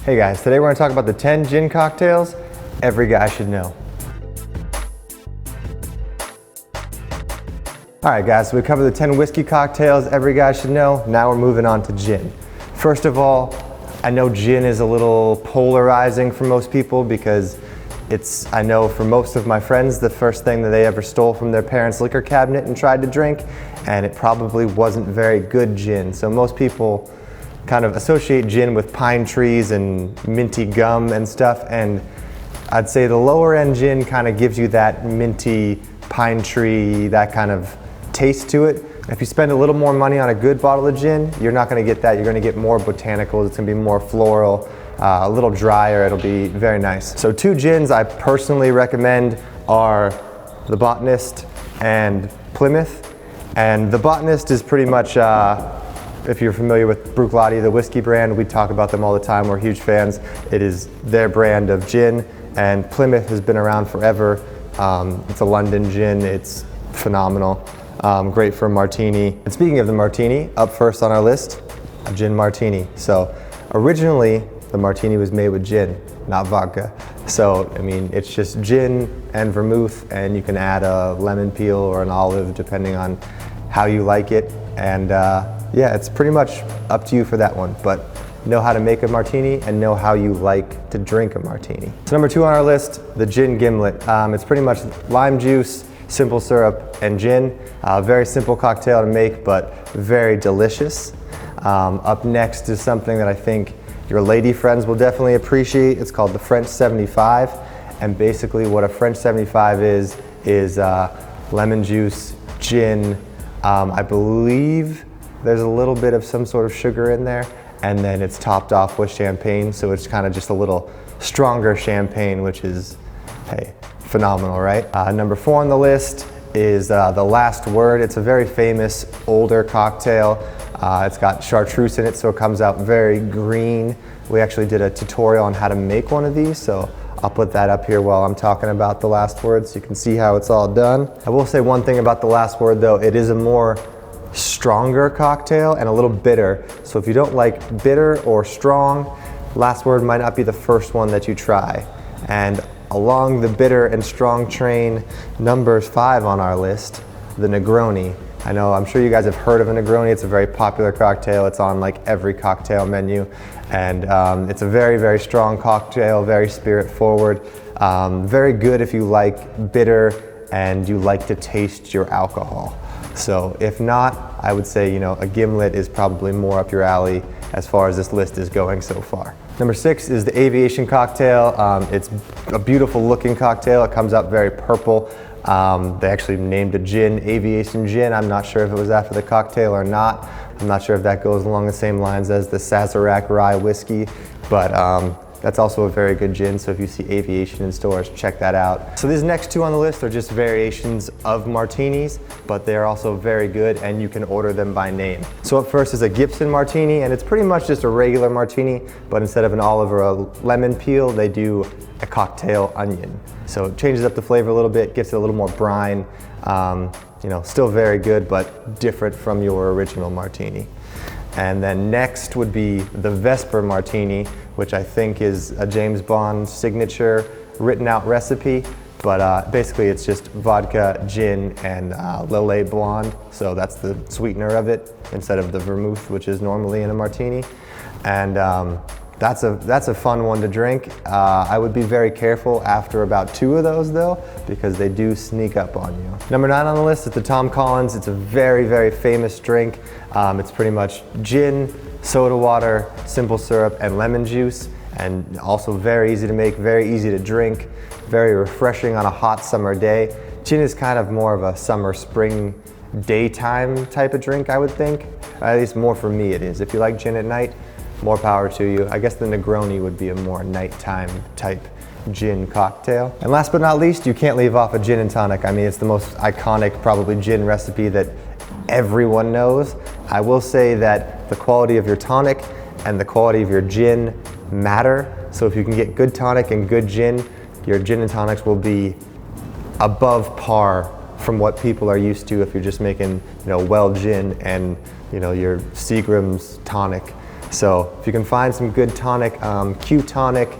Hey guys, today we're going to talk about the 10 gin cocktails every guy should know. Alright guys, so we covered the 10 whiskey cocktails every guy should know. Now we're moving on to gin. First of all, I know gin is a little polarizing for most people because I know for most of my friends, the first thing that they ever stole from their parents' liquor cabinet and tried to drink, and it probably wasn't very good gin. So most people kind of associate gin with pine trees and minty gum and stuff, and I'd say the lower end gin kind of gives you that minty pine tree, that kind of taste to it. If you spend a little more money on a good bottle of gin, you're not going to get that. You're going to get more botanicals. It's going to be more floral, a little drier. It'll be very nice. So 2 gins I personally recommend are The Botanist and Plymouth. And The Botanist is pretty much, if you're familiar with Bruichladdich, the whiskey brand, we talk about them all the time. We're huge fans. It is their brand of gin, and Plymouth has been around forever. It's a London gin. It's phenomenal. Great for a martini. And speaking of the martini, up first on our list, a gin martini. So originally, the martini was made with gin, not vodka. So, I mean, it's just gin and vermouth, and you can add a lemon peel or an olive depending on how you like it. And yeah, it's pretty much up to you for that one, but know how to make a martini and know how you like to drink a martini. So number 2 on our list, the gin gimlet. It's pretty much lime juice, simple syrup, and gin. Very simple cocktail to make, but very delicious. Up next is something that I think your lady friends will definitely appreciate. It's called the French 75, and basically what a French 75 is lemon juice, gin, I believe there's a little bit of some sort of sugar in there, and then it's topped off with champagne, so it's kind of just a little stronger champagne, which is, hey, phenomenal, right? Number 4 on the list is The Last Word. It's a very famous older cocktail. It's got chartreuse in it, so it comes out very green. We actually did a tutorial on how to make one of these, so I'll put that up here while I'm talking about The Last Word so you can see how it's all done. I will say one thing about The Last Word though, it is a more stronger cocktail and a little bitter. So if you don't like bitter or strong, Last Word might not be the first one that you try. And along the bitter and strong train, number 5 on our list, the Negroni. I'm sure you guys have heard of a Negroni. It's a very popular cocktail. It's on like every cocktail menu. And it's a very, very strong cocktail, very spirit forward. Very good if you like bitter and you like to taste your alcohol. So if not, I would say, a gimlet is probably more up your alley as far as this list is going so far. Number 6 is the Aviation cocktail. It's a beautiful looking cocktail. It comes out very purple. They actually named a gin Aviation Gin. I'm not sure if it was after the cocktail or not. I'm not sure if that goes along the same lines as the Sazerac Rye whiskey, but that's also a very good gin, so if you see Aviation in stores, check that out. So these next 2 on the list are just variations of martinis, but they're also very good and you can order them by name. So up first is a Gibson Martini, and it's pretty much just a regular martini, but instead of an olive or a lemon peel, they do a cocktail onion. So it changes up the flavor a little bit, gets it a little more brine, still very good, but different from your original martini. And then next would be the Vesper Martini, which I think is a James Bond signature written out recipe. But basically it's just vodka, gin, and Lillet Blonde. So that's the sweetener of it instead of the vermouth, which is normally in a martini. And that's a fun one to drink. I would be very careful after about 2 of those though, because they do sneak up on you. Number 9 on the list is the Tom Collins. It's a very, very famous drink. It's pretty much gin, soda water, simple syrup, and lemon juice, and also very easy to make, very easy to drink, very refreshing on a hot summer day. Gin is kind of more of a summer, spring, daytime type of drink, I would think. At least more for me it is. If you like gin at night, more power to you. I guess the Negroni would be a more nighttime type gin cocktail. And last but not least, you can't leave off a gin and tonic. I mean, it's the most iconic, probably, gin recipe that everyone knows. I will say that the quality of your tonic and the quality of your gin matter. So if you can get good tonic and good gin, your gin and tonics will be above par from what people are used to if you're just making, well gin and, your Seagram's tonic. So if you can find some good tonic, Q Tonic,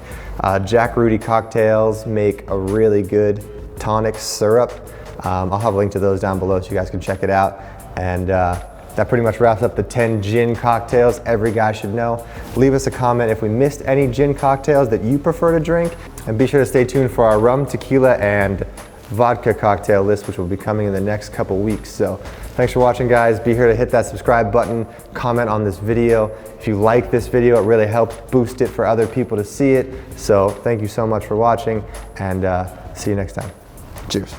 Jack Rudy cocktails make a really good tonic syrup. I'll have a link to those down below so you guys can check it out. And that pretty much wraps up the 10 gin cocktails every guy should know. Leave us a comment if we missed any gin cocktails that you prefer to drink. And be sure to stay tuned for our rum, tequila, and vodka cocktail list, which will be coming in the next couple weeks. So thanks for watching, guys. Be here to hit that subscribe button, comment on this video. If you like this video, it really helps boost it for other people to see it. So thank you so much for watching, and see you next time. Cheers.